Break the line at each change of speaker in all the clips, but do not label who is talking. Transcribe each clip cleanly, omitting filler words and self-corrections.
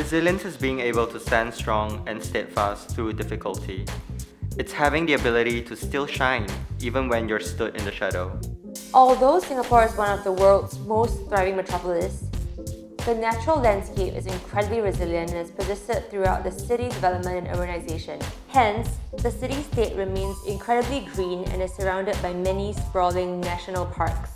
Resilience is being able to stand strong and steadfast through difficulty. It's having the ability to still shine even when you're stood in the shadow.
Although Singapore is one of the world's most thriving metropolis, the natural landscape is incredibly resilient and has persisted throughout the city's development and urbanization. Hence, the city-state remains incredibly green and is surrounded by many sprawling national parks.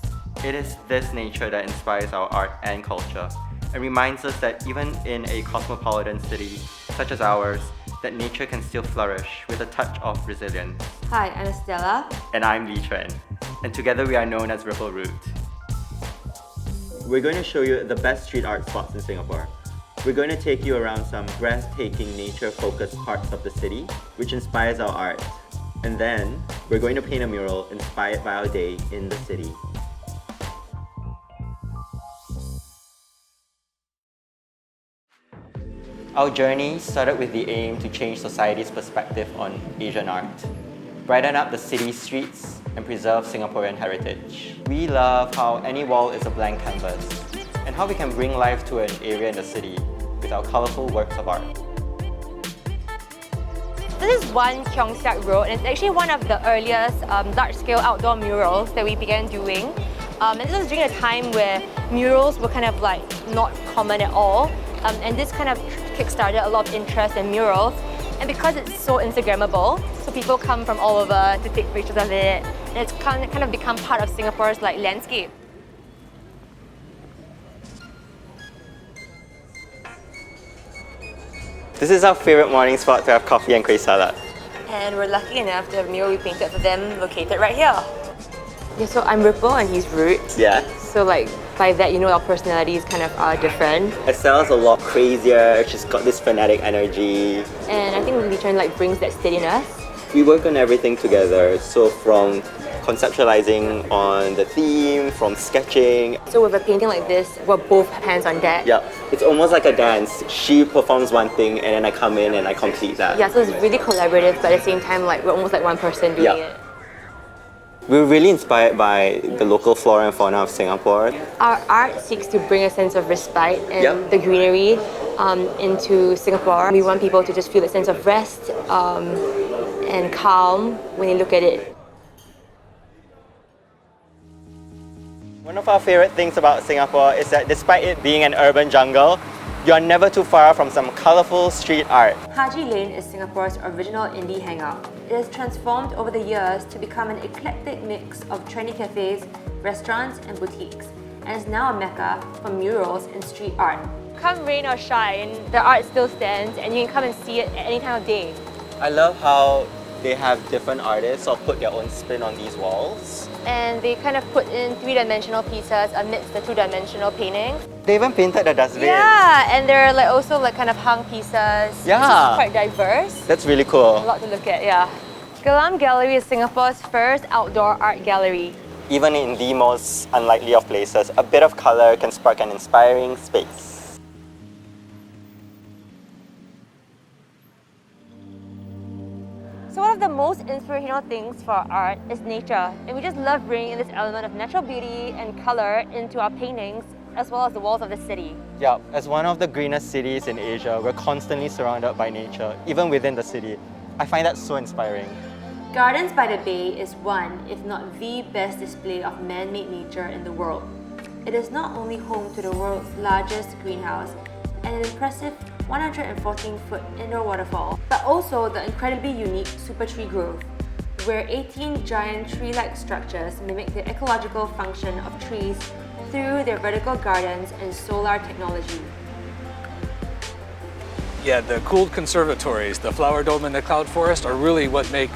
It is this nature that inspires our art and culture and reminds us that even in a cosmopolitan city such as ours, that nature can still flourish with a touch of resilience.
Hi, I'm Estella.
And I'm Lee Chen, and together we are known as Ripple Root. We're going to show you the best street art spots in Singapore. We're going to take you around some breathtaking nature-focused parts of the city, which inspires our art. And then, we're going to paint a mural inspired by our day in the city. Our journey started with the aim to change society's perspective on Asian art, brighten up the city's streets, and preserve Singaporean heritage. We love how any wall is a blank canvas, and how we can bring life to an area in the city with our colourful works of art.
This is 1 Keong Siak Road, and it's actually one of the earliest large-scale outdoor murals that we began doing. And this was during a time where murals were kind of like not common at all. And this kind of kickstarted a lot of interest in murals. And because it's so Instagrammable, so people come from all over to take pictures of it. And it's kind of become part of Singapore's landscape.
This is our favourite morning spot to have coffee and kueh salad.
And we're lucky enough to have a mural we painted for them located right here. Yeah, so I'm Ripple and he's Root.
Yeah.
So by that, our personalities kind of are different.
Estella's a lot crazier, she's got this fanatic energy.
And I think Lee Chen brings that steadiness.
We work on everything together, so from conceptualizing on the theme, from sketching.
So with a painting like this, we're both hands on deck.
Yeah, it's almost like a dance. She performs one thing and then I come in and I complete that.
Yeah, so it's really collaborative, but at the same time, we're almost like one person doing it.
We're really inspired by the local flora and fauna of Singapore.
Our art seeks to bring a sense of respite and the greenery into Singapore. We want people to just feel a sense of rest and calm when they look at it.
One of our favorite things about Singapore is that despite it being an urban jungle, you're never too far from some colorful street art.
Haji Lane is Singapore's original indie hangout. It has transformed over the years to become an eclectic mix of trendy cafes, restaurants, and boutiques, and is now a mecca for murals and street art. Come rain or shine, the art still stands, and you can come and see it at any time of day.
I love how they have different artists or put their own spin on these walls.
And they kind of put in 3-dimensional pieces amidst the 2-dimensional paintings.
They even painted the dustbin.
Yeah, and they're also kind of hung pieces.
Yeah.
It's quite diverse.
That's really cool.
A lot to look at, yeah. Galam Gallery is Singapore's first outdoor art gallery.
Even in the most unlikely of places, a bit of color can spark an inspiring space.
So one of the most inspirational things for our art is nature, and we just love bringing this element of natural beauty and colour into our paintings as well as the walls of the city.
Yeah, as one of the greenest cities in Asia, we're constantly surrounded by nature, even within the city. I find that so inspiring.
Gardens by the Bay is one, if not the best display of man-made nature in the world. It is not only home to the world's largest greenhouse and an impressive 114-foot indoor waterfall, but also the incredibly unique Super Tree Grove, where 18 giant tree-like structures mimic the ecological function of trees through their vertical gardens and solar technology.
Yeah, the cooled conservatories, the flower dome and the cloud forest are really what make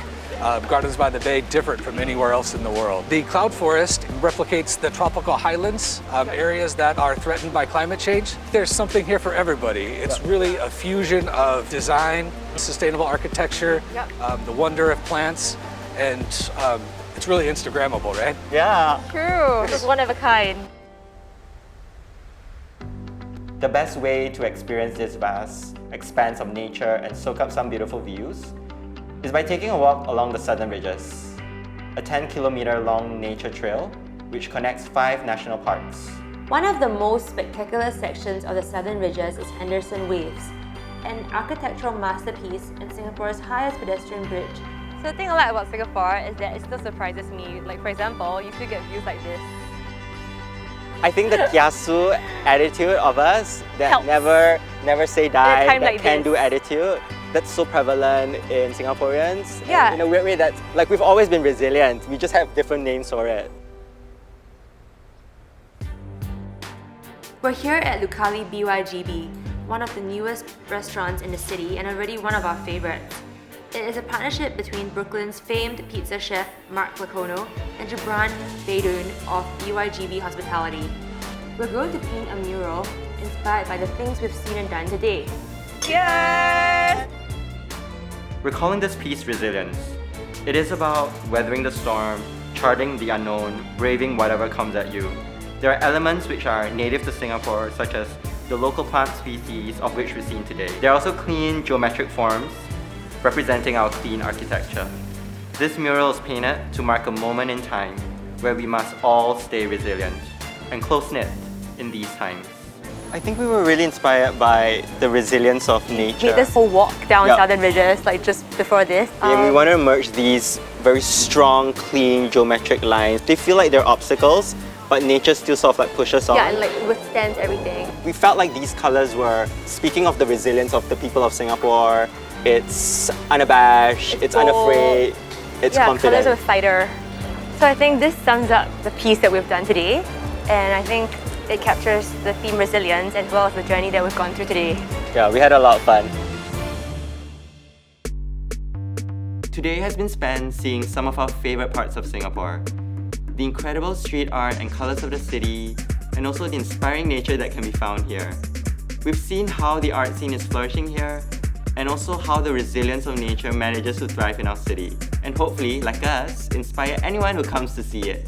Gardens by the Bay different from anywhere else in the world. The cloud forest replicates the tropical highlands, areas that are threatened by climate change. There's something here for everybody. It's really a fusion of design, sustainable architecture, the wonder of plants, and it's really Instagrammable, right?
Yeah.
True, it's one of a kind.
The best way to experience this vast expanse of nature and soak up some beautiful views is by taking a walk along the Southern Ridges, a 10-kilometer long nature trail which connects 5 national parks.
One of the most spectacular sections of the Southern Ridges is Henderson Waves, an architectural masterpiece and Singapore's highest pedestrian bridge.
So the thing I like about Singapore is that it still surprises me. Like for example, you still get views like this.
I think the kiasu attitude of us, that
Helps.
never say die,
time
that
like
can
this.
do attitude, that's so prevalent in Singaporeans. And
Yeah.
in a weird way, that's like we've always been resilient. We just have different names for it.
We're here at Lucari Bygb, one of the newest restaurants in the city and already one of our favorites. It is a partnership between Brooklyn's famed pizza chef Mark Lacono and Gibran Baidoon of Bygb Hospitality. We're going to paint a mural inspired by the things we've seen and done today.
Yes!
We're calling this piece Resilience. It is about weathering the storm, charting the unknown, braving whatever comes at you. There are elements which are native to Singapore, such as the local plant species of which we've seen today. There are also clean geometric forms representing our clean architecture. This mural is painted to mark a moment in time where we must all stay resilient and close-knit in these times. I think we were really inspired by the resilience of nature.
Made this whole walk down
Yeah.
Southern Ridges, like just before this.
And we want to merge these very strong, clean, geometric lines. They feel like they're obstacles, but nature still sort of like pushes on.
Yeah, and like withstands everything.
We felt like these colors were speaking of the resilience of the people of Singapore. It's unabashed, it's
bold.
unafraid, it's
Yeah,
confident.
colours of a fighter. So I think this sums up the piece that we've done today, and I think it captures the theme resilience as well as the journey that we've gone through today.
Yeah, we had a lot of fun. Today has been spent seeing some of our favorite parts of Singapore. The incredible street art and colors of the city, and also the inspiring nature that can be found here. We've seen how the art scene is flourishing here, and also how the resilience of nature manages to thrive in our city, and hopefully, like us, inspire anyone who comes to see it.